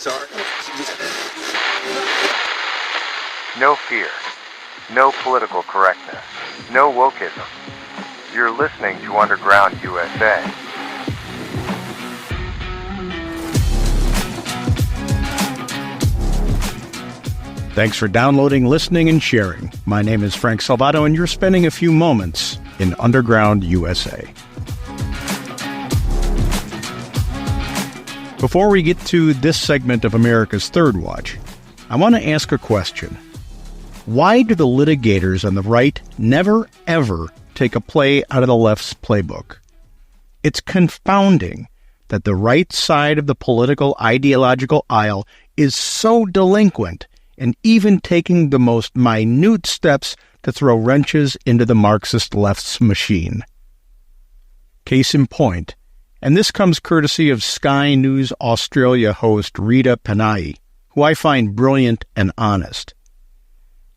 No fear. No political correctness. No wokeism. You're listening to Underground USA. Thanks for downloading, listening, and sharing. My name is Frank Salvato, and you're spending a few moments in Underground USA. Before we get to this segment of America's Third Watch, I want to ask a question. Why do the litigators on the right never, ever take a play out of the left's playbook? It's confounding that the right side of the political ideological aisle is so delinquent and even taking the most minute steps to throw wrenches into the Marxist Left's machine. Case in point, and this comes courtesy of Sky News Australia host Rita Panahi, who I find brilliant and honest.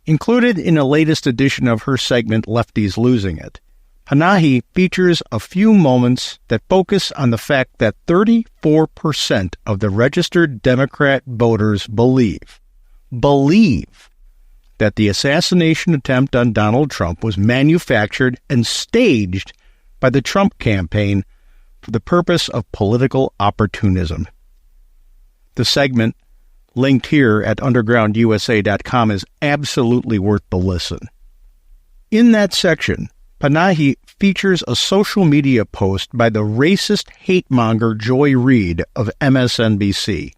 Included in the latest edition of her segment Lefties Losing It, Panahi features a few moments that focus on the fact that 34% of the registered Democrat voters believe that the assassination attempt on Donald Trump was manufactured and staged by the Trump campaign for the purpose of political opportunism. The segment, linked here at undergroundusa.com, is absolutely worth the listen. In that section, Panahi features a social media post by the racist hate-monger Joy Reid of MSNBC,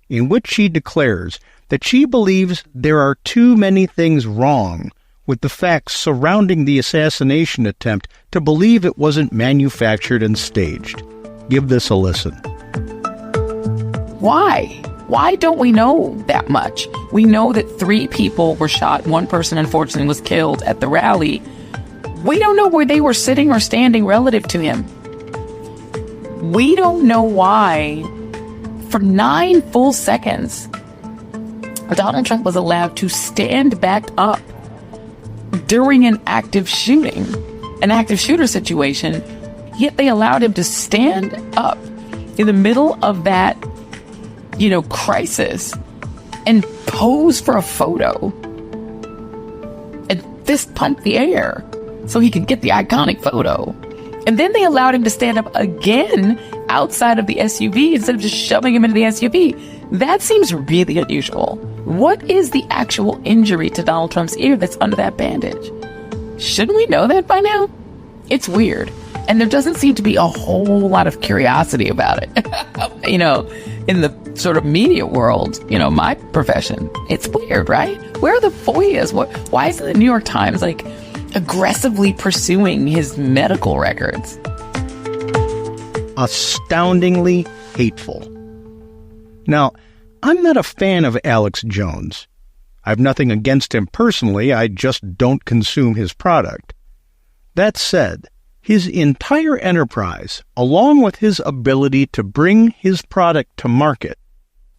in which she declares that she believes there are too many things wrong with the facts surrounding the assassination attempt to believe it wasn't manufactured and staged. Give this a listen. Why? Why don't we know that much? We know that 3 people were shot. 1 person, unfortunately, was killed at the rally. We don't know where they were sitting or standing relative to him. We don't know why, for 9 full seconds, Donald Trump was allowed to stand back up during an active shooter situation, yet they allowed him to stand up in the middle of that, crisis and pose for a photo and fist pump the air so he could get the iconic photo. And then they allowed him to stand up again outside of the SUV instead of just shoving him into the SUV. That seems really unusual. What is the actual injury to Donald Trump's ear that's under that bandage? Shouldn't we know that by now? It's weird. And there doesn't seem to be a whole lot of curiosity about it. In the sort of media world, my profession, it's weird, right? Where are the FOIAs? Why isn't the New York Times aggressively pursuing his medical records? Astoundingly hateful. Now, I'm not a fan of Alex Jones. I've nothing against him personally, I just don't consume his product. That said, his entire enterprise, along with his ability to bring his product to market,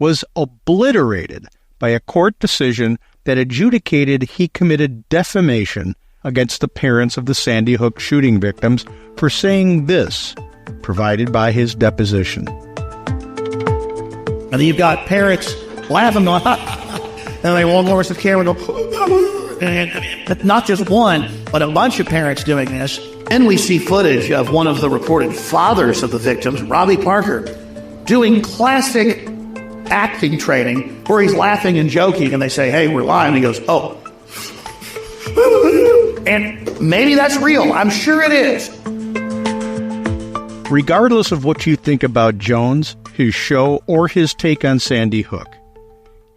was obliterated by a court decision that adjudicated he committed defamation against the parents of the Sandy Hook shooting victims for saying this, provided by his deposition. And you've got parents laughing, and they want more of the camera, and not just one, but a bunch of parents doing this. And we see footage of one of the reported fathers of the victims, Robbie Parker, doing classic acting training where he's laughing and joking, and they say, "Hey, we're live," and he goes, "Oh." And maybe that's real. I'm sure it is. Regardless of what you think about Jones, his show, or his take on Sandy Hook,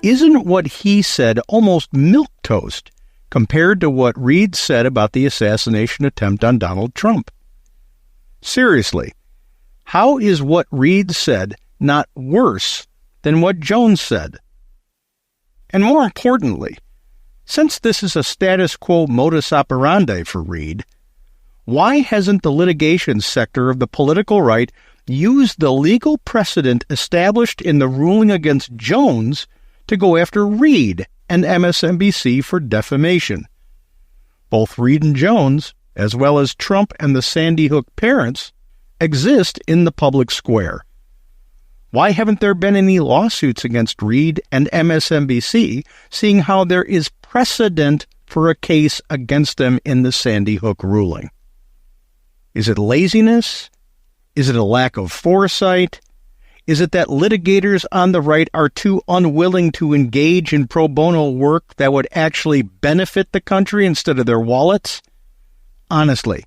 isn't what he said almost milquetoast compared to what Reid said about the assassination attempt on Donald Trump? Seriously, how is what Reid said not worse than what Jones said? And more importantly, since this is a status quo modus operandi for Reid, why hasn't the litigation sector of the political right used the legal precedent established in the ruling against Jones to go after Reid and MSNBC for defamation? Both Reid and Jones, as well as Trump and the Sandy Hook parents, exist in the public square. Why haven't there been any lawsuits against Reid and MSNBC, seeing how there is precedent for a case against them in the Sandy Hook ruling? Is it laziness? Is it a lack of foresight? Is it that litigators on the right are too unwilling to engage in pro bono work that would actually benefit the country instead of their wallets? Honestly,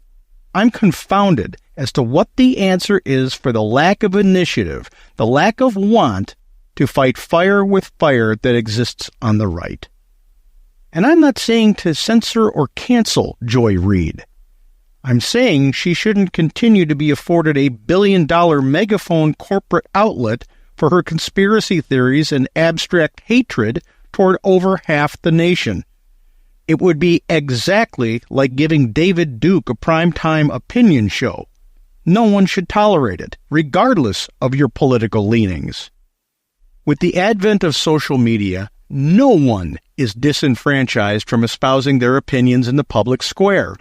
I'm confounded as to what the answer is for the lack of initiative, the lack of want to fight fire with fire that exists on the right. And I'm not saying to censor or cancel Joy Reid. I'm saying she shouldn't continue to be afforded a billion-dollar megaphone corporate outlet for her conspiracy theories and abstract hatred toward over half the nation. It would be exactly like giving David Duke a primetime opinion show. No one should tolerate it, regardless of your political leanings. With the advent of social media, no one is disenfranchised from espousing their opinions in the public square.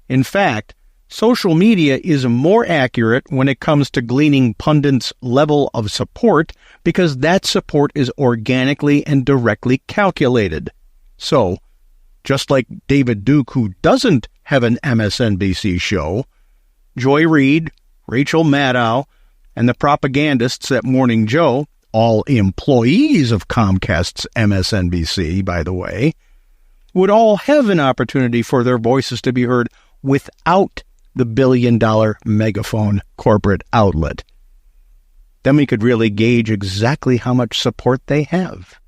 In fact, social media is more accurate when it comes to gleaning pundits' level of support because that support is organically and directly calculated. So, just like David Duke, who doesn't have an MSNBC show, Joy Reid, Rachel Maddow, and the propagandists at Morning Joe, all employees of Comcast's MSNBC, by the way, would all have an opportunity for their voices to be heard without the billion-dollar megaphone corporate outlet. Then we could really gauge exactly how much support they have.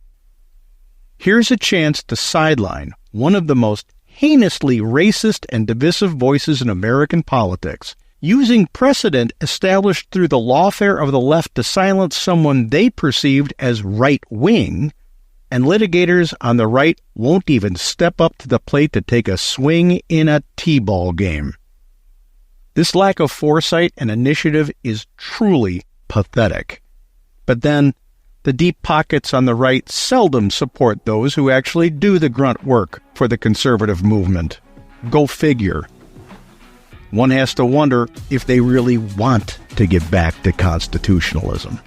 Here's a chance to sideline one of the most heinously racist and divisive voices in American politics, using precedent established through the lawfare of the left to silence someone they perceived as right-wing, and litigators on the right won't even step up to the plate to take a swing in a t-ball game. This lack of foresight and initiative is truly pathetic. But then, the deep pockets on the right seldom support those who actually do the grunt work for the conservative movement. Go figure. One has to wonder if they really want to get back to constitutionalism.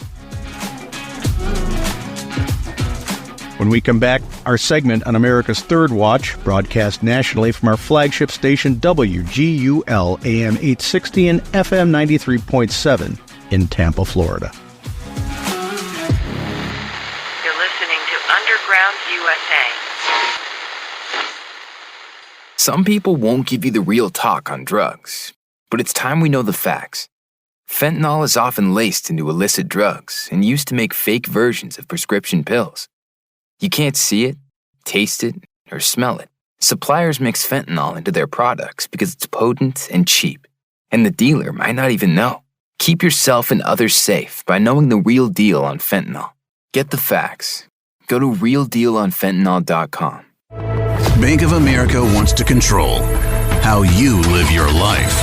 When we come back, our segment on America's Third Watch, broadcast nationally from our flagship station WGUL AM 860 and FM 93.7 in Tampa, Florida. You're listening to Underground USA. Some people won't give you the real talk on drugs, but it's time we know the facts. Fentanyl is often laced into illicit drugs and used to make fake versions of prescription pills. You can't see it, taste it, or smell it. Suppliers mix fentanyl into their products because it's potent and cheap, and the dealer might not even know. Keep yourself and others safe by knowing the real deal on fentanyl. Get the facts. Go to realdealonfentanyl.com. Bank of America wants to control how you live your life.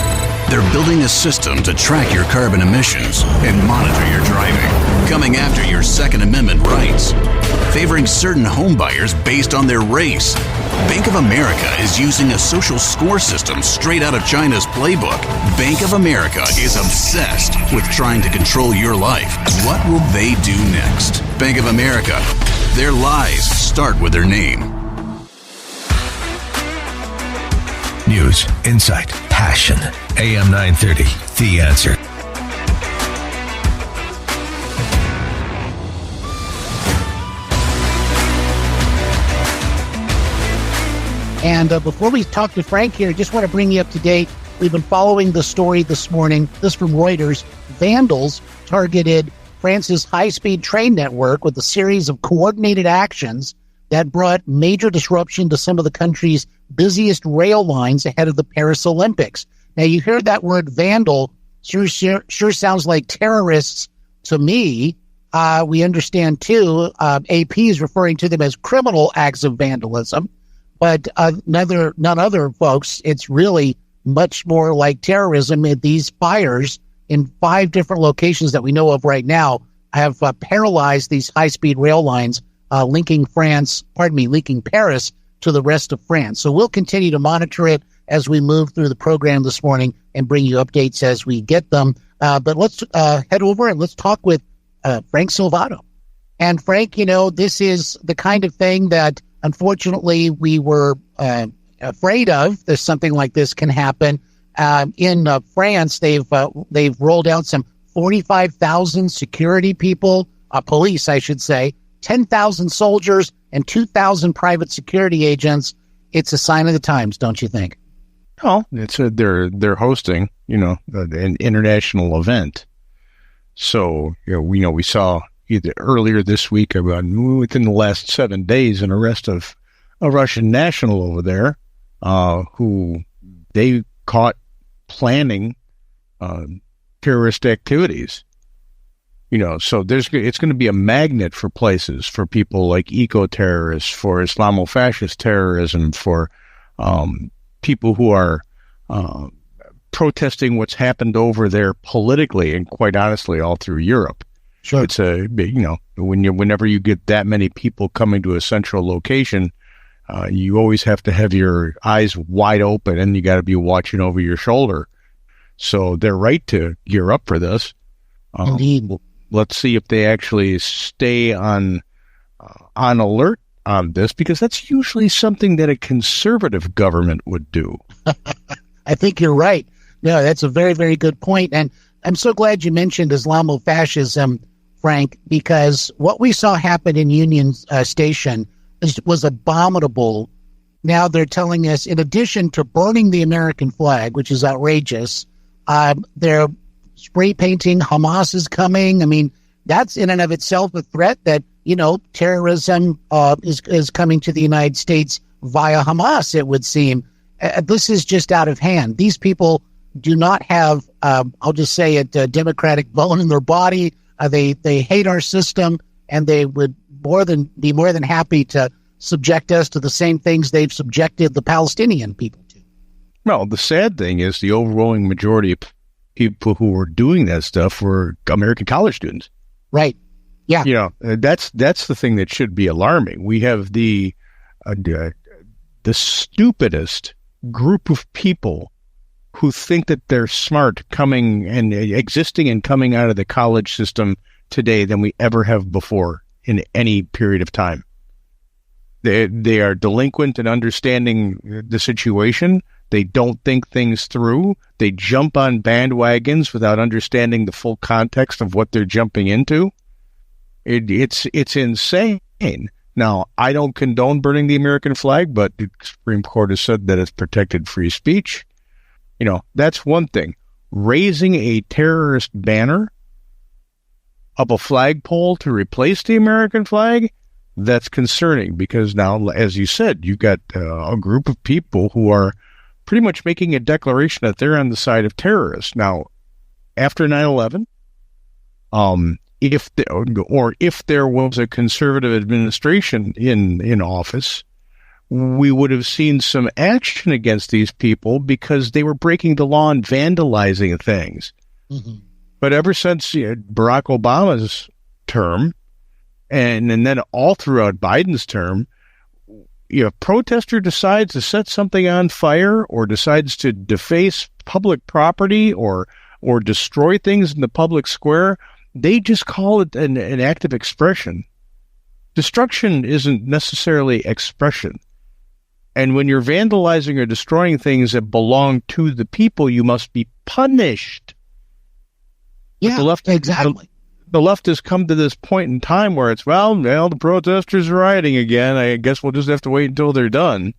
They're building a system to track your carbon emissions and monitor your driving, coming after your Second Amendment rights, favoring certain home buyers based on their race. Bank of America is using a social score system straight out of China's playbook. Bank of America is obsessed with trying to control your life. What will they do next? Bank of America. Their lies start with their name. News, insight, passion. AM 930, The Answer. And before we talk to Frank here, I just want to bring you up to date. We've been following the story this morning. This from Reuters. Vandals targeted France's high-speed train network with a series of coordinated actions that brought major disruption to some of the country's busiest rail lines ahead of the Paris Olympics. Now, you hear that word vandal, sure sounds like terrorists to me. We understand, too, AP is referring to them as criminal acts of vandalism. But none other folks, it's really much more like terrorism. These fires in 5 different locations that we know of right now have paralyzed these high-speed rail lines linking Paris to the rest of France. So we'll continue to monitor it as we move through the program this morning and bring you updates as we get them. But let's head over and let's talk with Frank Silvato. And Frank, this is the kind of thing that unfortunately we were afraid of. There's something like this can happen. In France, they've rolled out some 45,000 security people, police, I should say, 10,000 soldiers, and 2,000 private security agents. It's a sign of the times, don't you think? Oh, they're hosting, an international event. So, we saw either earlier this week, within the last 7 days, an arrest of a Russian national over there, who they caught planning terrorist activities. So it's going to be a magnet for places, for people like eco-terrorists, for Islamo-fascist terrorism, for people who are protesting what's happened over there politically, and quite honestly, all through Europe. Sure. It's whenever you get that many people coming to a central location, you always have to have your eyes wide open, and you got to be watching over your shoulder. So they're right to gear up for this. Indeed. Let's see if they actually stay on alert on this, because that's usually something that a conservative government would do. I think you're right. No, that's a very, very good point. And I'm so glad you mentioned Islamofascism, Frank, because what we saw happen in Union Station was abominable. Now they're telling us, in addition to burning the American flag, which is outrageous, they're spray painting Hamas is coming. I mean, that's in and of itself a threat that, terrorism is coming to the United States via Hamas, it would seem. This is just out of hand. These people do not have, I'll just say it, democratic bone in their body. They hate our system, and they would be more than happy to subject us to the same things they've subjected the Palestinian people to. Well, the sad thing is the overwhelming majority of people who were doing that stuff were American college students. Right. Yeah. That's the thing that should be alarming. We have the stupidest group of people who think that they're smart coming and existing and coming out of the college system today than we ever have before in any period of time. They are delinquent in understanding the situation. They don't think things through. They jump on bandwagons without understanding the full context of what they're jumping into. It's insane. Now, I don't condone burning the American flag, but the Supreme Court has said that it's protected free speech. That's one thing. Raising a terrorist banner up a flagpole to replace the American flag, that's concerning, because now, as you said, you've got a group of people who are pretty much making a declaration that they're on the side of terrorists. Now, after 9/11, if there was a conservative administration in office, we would have seen some action against these people because they were breaking the law and vandalizing things. Mm-hmm. But ever since Barack Obama's term, and then all throughout Biden's term, if a protester decides to set something on fire or decides to deface public property or destroy things in the public square, they just call it an act of expression. Destruction isn't necessarily expression. And when you're vandalizing or destroying things that belong to the people, you must be punished. Yeah, exactly. The left has come to this point in time where it's, the protesters are rioting again. I guess we'll just have to wait until they're done.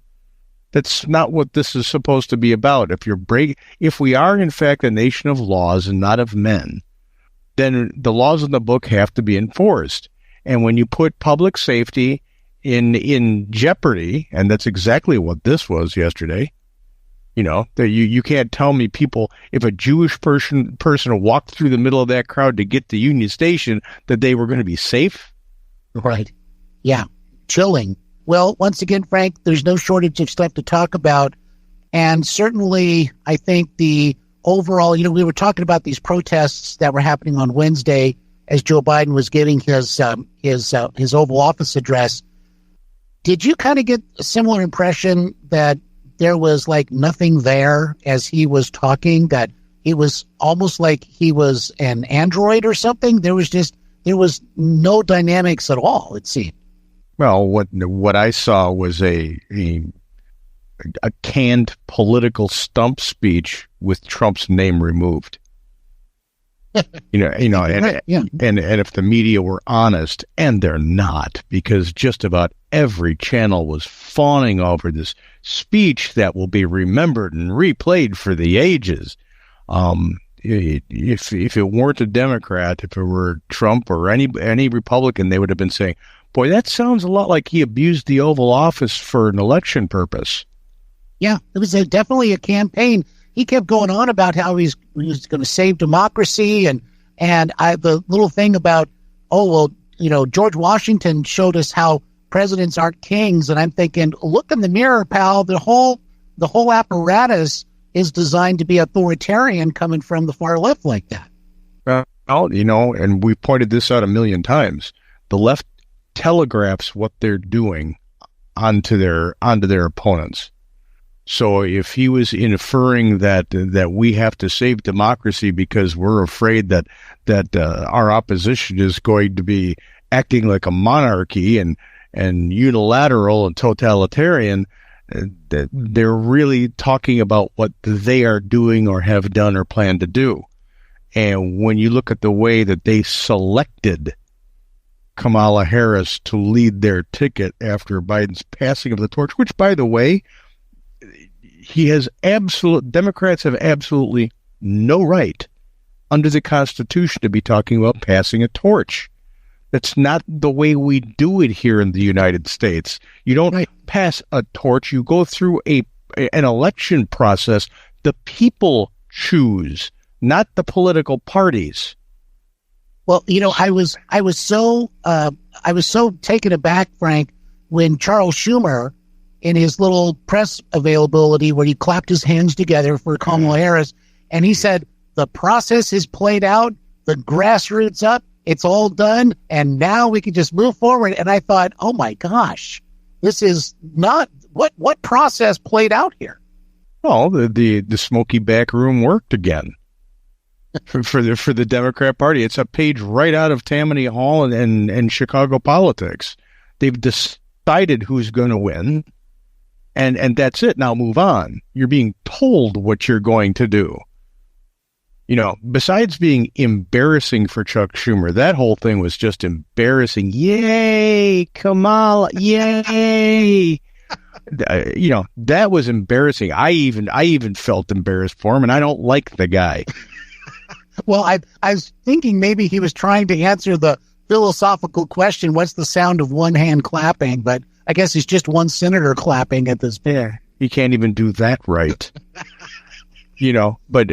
That's not what this is supposed to be about. If we are in fact a nation of laws and not of men, then the laws in the book have to be enforced. And when you put public safety in jeopardy, and that's exactly what this was yesterday, that you can't tell me people, if a Jewish person walked through the middle of that crowd to get to Union Station, that they were going to be safe. Right. Yeah. Chilling. Well, once again, Frank, there's no shortage of stuff to talk about. And certainly, I think the overall, we were talking about these protests that were happening on Wednesday as Joe Biden was giving his Oval Office address. Did you kind of get a similar impression that there was like nothing there as he was talking, that he was almost like he was an android or something? There was just there was no dynamics at all, it seemed. Well, what I saw was a canned political stump speech with Trump's name removed. And if the media were honest, and they're not, because just about every channel was fawning over this speech that will be remembered and replayed for the ages. If it weren't a Democrat, if it were Trump or any Republican, they would have been saying, "Boy, that sounds a lot like he abused the Oval Office for an election purpose." Yeah, it was definitely a campaign. He kept going on about how he was going to save democracy, and the little thing about, George Washington showed us how presidents aren't kings, and I'm thinking, look in the mirror, pal. The whole apparatus is designed to be authoritarian, coming from the far left like that. Well, and we pointed this out a million times. The left telegraphs what they're doing onto their opponents. So if he was inferring that we have to save democracy because we're afraid that our opposition is going to be acting like a monarchy and unilateral and totalitarian, they're really talking about what they are doing or have done or plan to do. And when you look at the way that they selected Kamala Harris to lead their ticket after Biden's passing of the torch, which, by the way, Democrats have absolutely no right under the Constitution to be talking about passing a torch. That's not the way we do it here in the United States. You don't pass a torch. You go through an election process. The people choose, not the political parties. Well, I was so taken aback, Frank, when Charles Schumer, in his little press availability where he clapped his hands together for Kamala Harris, and he said, the process is played out, the grassroots up, it's all done, and now we can just move forward. And I thought, oh my gosh, this is not what process played out here. Well, the smoky back room worked again for the Democrat Party. It's a page right out of Tammany Hall and Chicago politics. They've decided who's going to win. And that's it. Now move on. You're being told what you're going to do. Besides being embarrassing for Chuck Schumer, that whole thing was just embarrassing. Yay, Kamala, yay. That was embarrassing. I even felt embarrassed for him, and I don't like the guy. Well, I was thinking maybe he was trying to answer the philosophical question, what's the sound of one hand clapping? But I guess it's just one senator clapping at this point. Yeah, he can't even do that right. But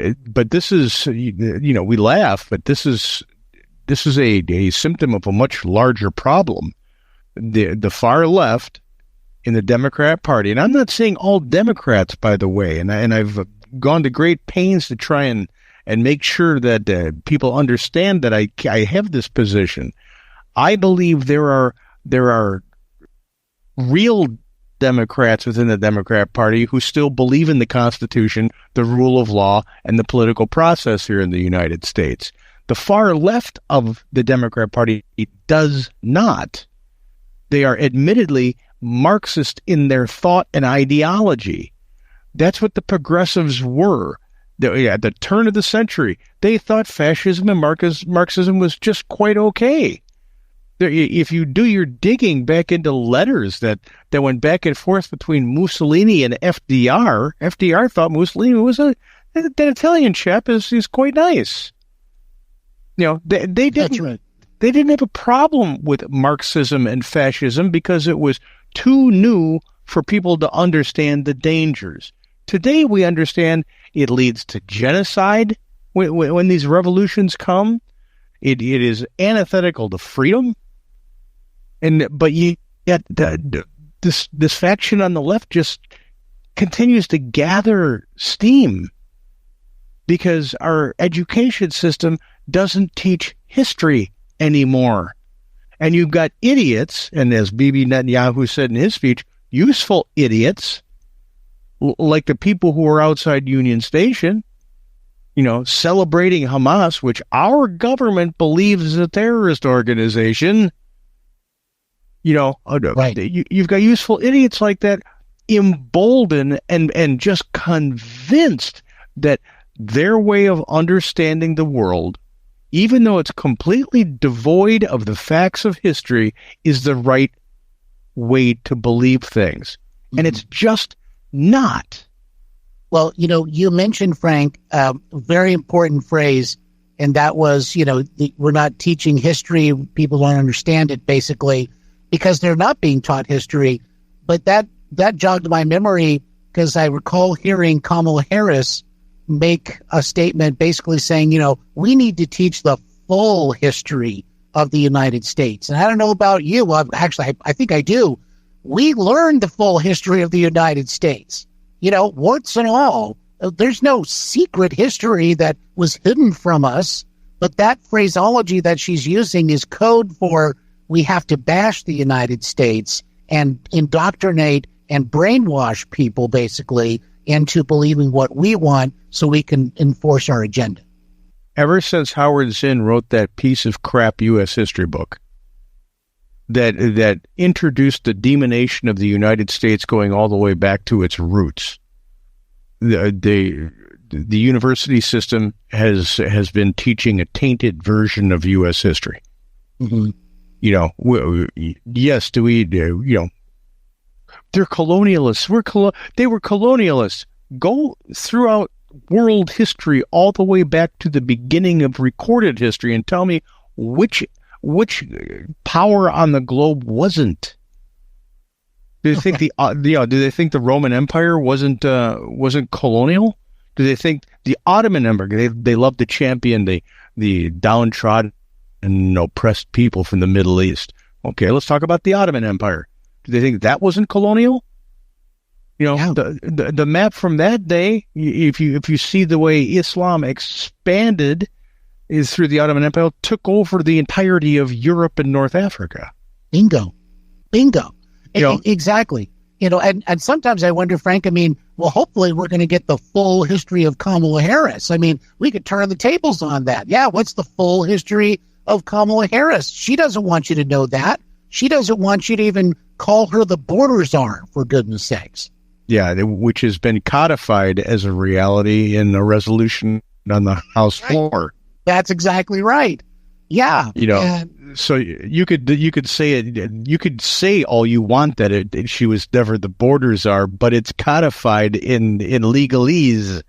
this is, we laugh, but this is a symptom of a much larger problem. The far left in the Democrat Party, and I'm not saying all Democrats, by the way, and I've gone to great pains to try and make sure that people understand that I have this position. I believe there are real Democrats within the Democrat Party who still believe in the Constitution, the rule of law, and the political process here in the United States. The far left of the Democrat Party does not. They are admittedly Marxist in their thought and ideology. That's what the progressives were. At the turn of the century, they thought fascism and Marxism was just quite okay. If you do your digging back into letters that went back and forth between Mussolini and FDR thought Mussolini was that Italian chap is quite nice. They didn't have a problem with Marxism and fascism because it was too new for people to understand the dangers. Today we understand it leads to genocide when these revolutions come. It is antithetical to freedom. But yet this faction on the left just continues to gather steam because our education system doesn't teach history anymore. And you've got idiots, and as Bibi Netanyahu said in his speech, useful idiots, like the people who are outside Union Station, celebrating Hamas, which our government believes is a terrorist organization. Right. You've got useful idiots like that, emboldened and just convinced that their way of understanding the world, even though it's completely devoid of the facts of history, is the right way to believe things. And it's just not. Well, you mentioned, Frank, a very important phrase, and that was, we're not teaching history. People don't understand it, basically, because they're not being taught history. But that jogged my memory because I recall hearing Kamala Harris make a statement basically saying, we need to teach the full history of the United States. And I don't know about you. I think I do. We learned the full history of the United States, warts and all. There's no secret history that was hidden from us. But that phraseology that she's using is code for we have to bash the United States and indoctrinate and brainwash people, basically, into believing what we want so we can enforce our agenda. Ever since Howard Zinn wrote that piece of crap U.S. history book that introduced the demonization of the United States going all the way back to its roots, the university system has been teaching a tainted version of U.S. history. Mm-hmm. Yes, they're colonialists. They were colonialists. Go throughout world history all the way back to the beginning of recorded history and tell me which power on the globe wasn't. Do they think do they think the Roman Empire wasn't colonial? Do they think the Ottoman Empire, they love to champion the downtrodden and oppressed people from the Middle East? Okay, let's talk about the Ottoman Empire. Do they think that wasn't colonial? The map from that day, if you see the way Islam expanded is through the Ottoman Empire, took over the entirety of Europe and North Africa. Bingo. Exactly. And sometimes I wonder, Frank, hopefully we're going to get the full history of Kamala Harris. We could turn the tables on that. Yeah, what's the full history of Kamala Harris? She doesn't want you to know that. She doesn't want you to even call her the border czar, for goodness sakes. Yeah, which has been codified as a reality in a resolution on the House floor. That's exactly right. Yeah. So you could say it. You could say all you want that she was never the border czar, but it's codified in legalese.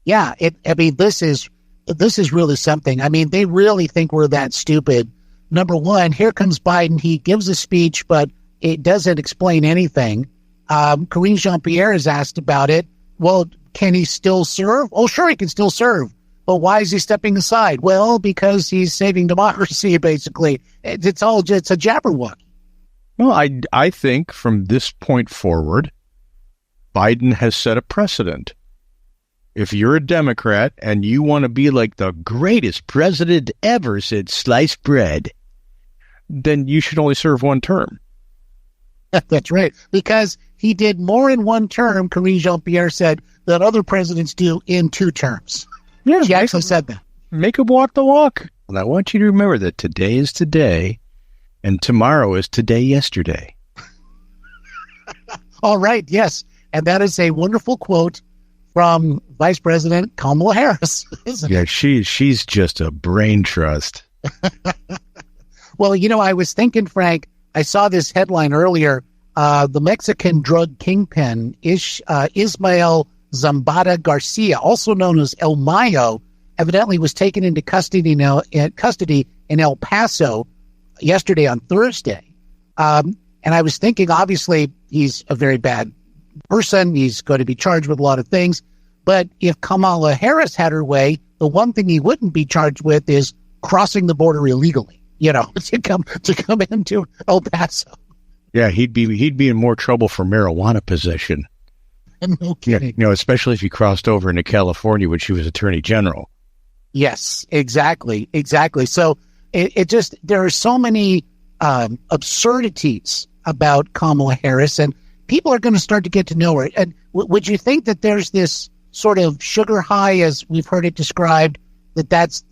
Yeah. This is really something. They really think we're that stupid. Number one, here comes Biden. He gives a speech, but it doesn't explain anything. Karine Jean-Pierre is asked about it. Well, can he still serve? Oh, sure, he can still serve. But why is he stepping aside? Well, because he's saving democracy, basically. It's a jabberwocky. Well, I think from this point forward, Biden has set a precedent. If you're a Democrat and you want to be like the greatest president ever, said sliced bread, then you should only serve one term. That's right. Because he did more in one term, Karine Jean-Pierre said, than other presidents do in 2 terms. Yeah, she actually said that. Make him walk the walk. And I want you to remember that today is today, and tomorrow is today yesterday. All right, yes. And that is a wonderful quote from Vice President Kamala Harris. Yeah, she's just a brain trust. Well, I was thinking, Frank, I saw this headline earlier. The Mexican drug kingpin Ismael Zambada Garcia, also known as El Mayo, evidently was taken into custody in El Paso yesterday on Thursday. And I was thinking, obviously, he's a very bad person. He's going to be charged with a lot of things. But if Kamala Harris had her way, the one thing he wouldn't be charged with is crossing the border illegally, to come into El Paso. Yeah, he'd be in more trouble for marijuana possession. No kidding. Especially if he crossed over into California when she was Attorney General. Yes, exactly. So there are so many absurdities about Kamala Harris, and people are going to start to get to know her. And would you think that there's this sort of sugar high as we've heard it described, that's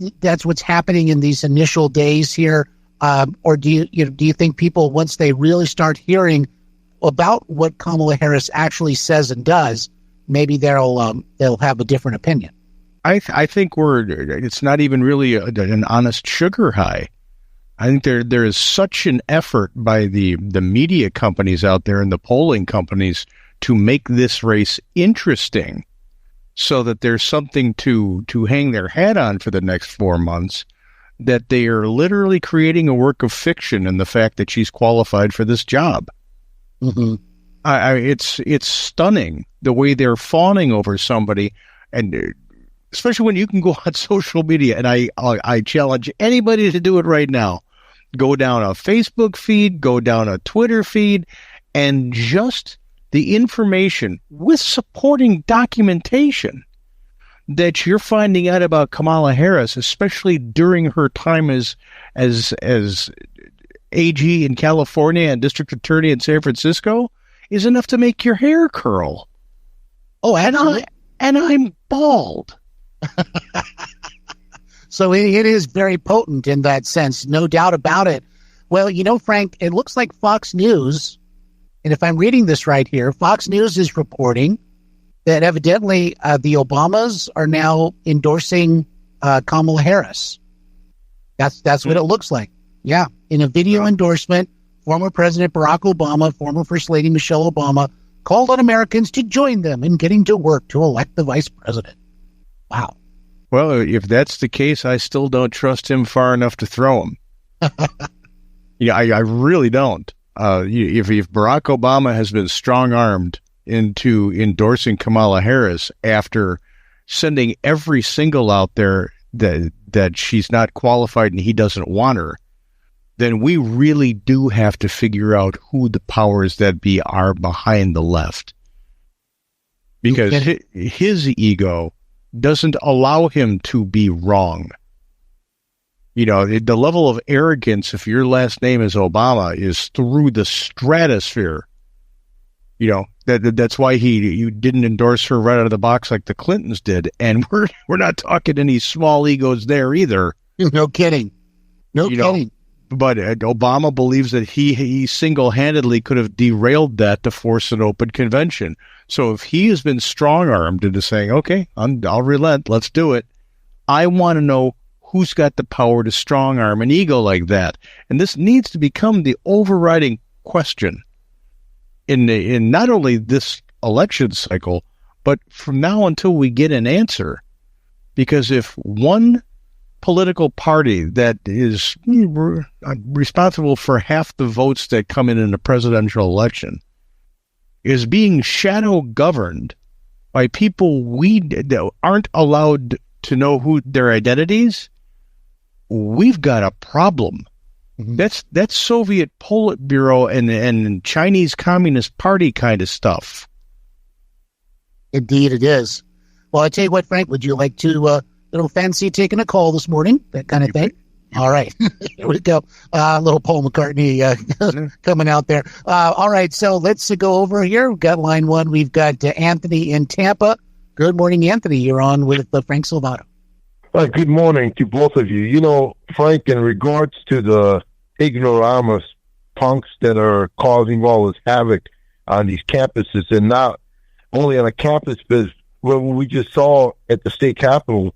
what's happening in these initial days here? Or do you think people, once they really start hearing about what Kamala Harris actually says and does, maybe they'll have a different opinion? I think it's not even really an honest sugar high. I think there is such an effort by the media companies out there and the polling companies to make this race interesting so that there's something to hang their hat on for the next 4 months, that they are literally creating a work of fiction in the fact that she's qualified for this job. Mm-hmm. It's stunning the way they're fawning over somebody, and especially when you can go on social media, and I challenge anybody to do it right now. Go down a Facebook feed, go down a Twitter feed, and just the information with supporting documentation that you're finding out about Kamala Harris, especially during her time as AG in California and district attorney in San Francisco, is enough to make your hair curl. Oh, and I'm bald. So it is very potent in that sense, no doubt about it. Well, Frank, it looks like Fox News, and if I'm reading this right here, Fox News is reporting that evidently the Obamas are now endorsing Kamala Harris. That's what it looks like. Yeah, in a video endorsement, former President Barack Obama, former First Lady Michelle Obama, called on Americans to join them in getting to work to elect the vice president. Wow. Well, if that's the case, I still don't trust him far enough to throw him. Yeah, I really don't. If Barack Obama has been strong-armed into endorsing Kamala Harris after sending every single out there that she's not qualified and he doesn't want her, then we really do have to figure out who the powers that be are behind the left. Because his ego doesn't allow him to be wrong. The level of arrogance, if your last name is Obama, is through the stratosphere. That's why he didn't endorse her right out of the box like the Clintons did. And we're not talking any small egos there either. No kidding. No kidding. But Obama believes that he single-handedly could have derailed that to force an open convention. So if he has been strong-armed into saying, okay, I'll relent, let's do it, I want to know who's got the power to strong-arm an ego like that. And this needs to become the overriding question in not only this election cycle, but from now until we get an answer. Because if one political party that is responsible for half the votes that come in a presidential election is being shadow governed by people that aren't allowed to know who their identities, we've got a problem. Mm-hmm. That's Soviet Politburo and Chinese Communist Party kind of stuff. Indeed it is. Well, I tell you what, Frank, would you like to little fancy taking a call this morning, that kind of thing? All right. Here we go. Little Paul McCartney coming out there. All right, so let's go over here. We've got line one. We've got Anthony in Tampa. Good morning, Anthony. You're on with Frank Silvato. Good morning to both of you. Frank, in regards to the ignoramus punks that are causing all this havoc on these campuses, and not only on a campus, but what we just saw at the state capitol,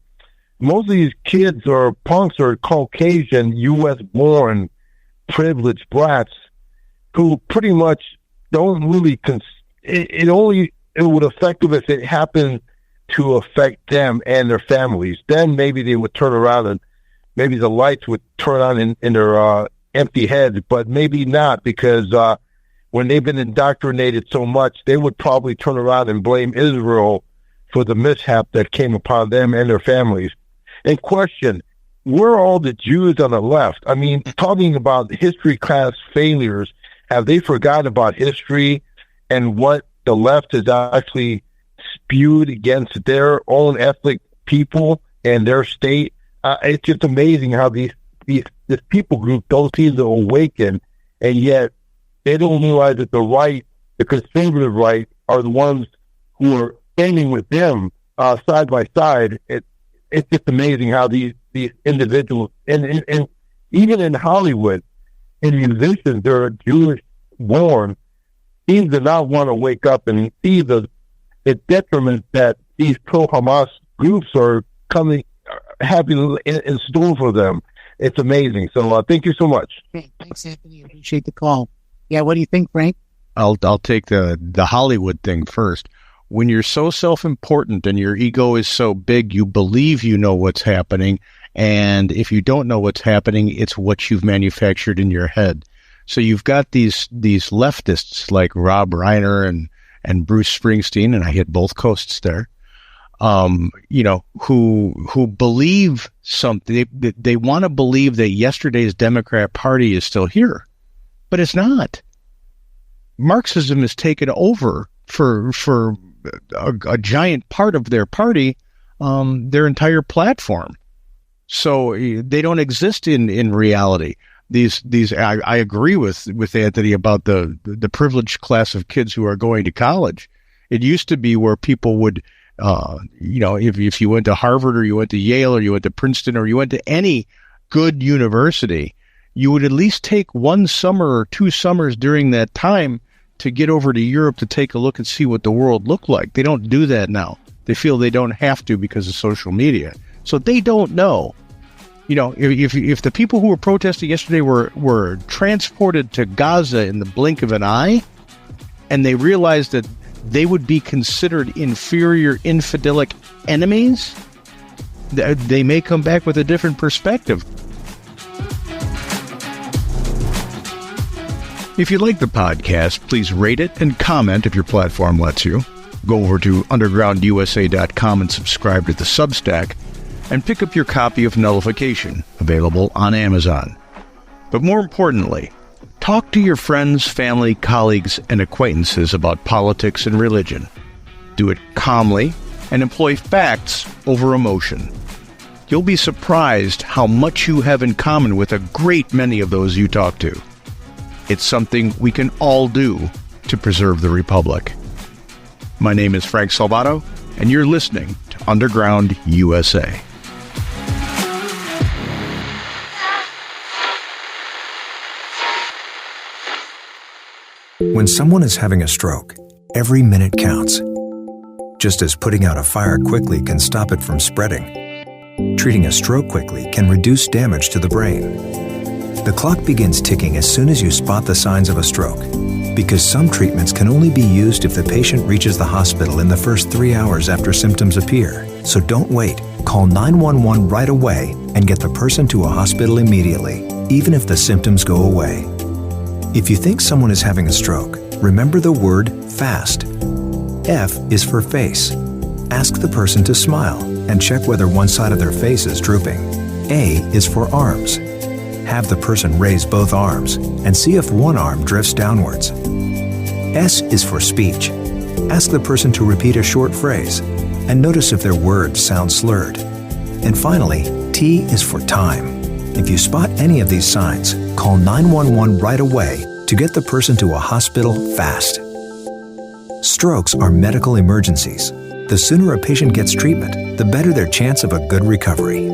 most of these kids or punks are Caucasian, U.S.-born, privileged brats who pretty much don't really it would affect them if it happened to affect them and their families. Then maybe they would turn around and maybe the lights would turn on in their empty heads, but maybe not, because when they've been indoctrinated so much, they would probably turn around and blame Israel for the mishap that came upon them and their families. And question, where are all the Jews on the left? I mean, talking about history class failures, have they forgotten about history and what the left has actually spewed against their own ethnic people and their state? It's just amazing how this people group don't seem to awaken, and yet they don't realize that the right, the conservative right, are the ones who are standing with them side by side, it's just amazing how these individuals, and even in Hollywood, in musicians that are Jewish born, seem to not want to wake up and see the detriment that these pro-Hamas groups are having in store for them. It's amazing. So thank you so much. Okay, thanks, Anthony. Appreciate the call. Yeah, what do you think, Frank? I'll take the Hollywood thing first. When you're so self-important and your ego is so big, you believe you know what's happening. And if you don't know what's happening, it's what you've manufactured in your head. So you've got these leftists like Rob Reiner and Bruce Springsteen, and I hit both coasts there, who believe something. They want to believe that yesterday's Democrat Party is still here, but it's not. Marxism has taken over for a giant part of their party, their entire platform. So they don't exist in reality. I agree with Anthony about the privileged class of kids who are going to college. It used to be where people would, if you went to Harvard or you went to Yale or you went to Princeton or you went to any good university, you would at least take 1 summer or 2 summers during that time to get over to Europe to take a look and see what the world looked like. They don't do that now. They feel they don't have to because of social media. So they don't know. If the people who were protesting yesterday were transported to Gaza in the blink of an eye, and they realized that they would be considered inferior, infidelic enemies, they may come back with a different perspective. If you like the podcast, please rate it and comment if your platform lets you. Go over to undergroundusa.com and subscribe to the Substack, and pick up your copy of Nullification, available on Amazon. But more importantly, talk to your friends, family, colleagues, and acquaintances about politics and religion. Do it calmly and employ facts over emotion. You'll be surprised how much you have in common with a great many of those you talk to. It's something we can all do to preserve the Republic. My name is Frank Salvato, and you're listening to Underground USA. When someone is having a stroke, every minute counts. Just as putting out a fire quickly can stop it from spreading, treating a stroke quickly can reduce damage to the brain. The clock begins ticking as soon as you spot the signs of a stroke, because some treatments can only be used if the patient reaches the hospital in the first 3 hours after symptoms appear. So don't wait. Call 911 right away and get the person to a hospital immediately, even if the symptoms go away. If you think someone is having a stroke, remember the word FAST. F is for face. Ask the person to smile and check whether one side of their face is drooping. A is for arms. Have the person raise both arms and see if one arm drifts downwards. S is for speech. Ask the person to repeat a short phrase and notice if their words sound slurred. And finally, T is for time. If you spot any of these signs, call 911 right away to get the person to a hospital fast. Strokes are medical emergencies. The sooner a patient gets treatment, the better their chance of a good recovery.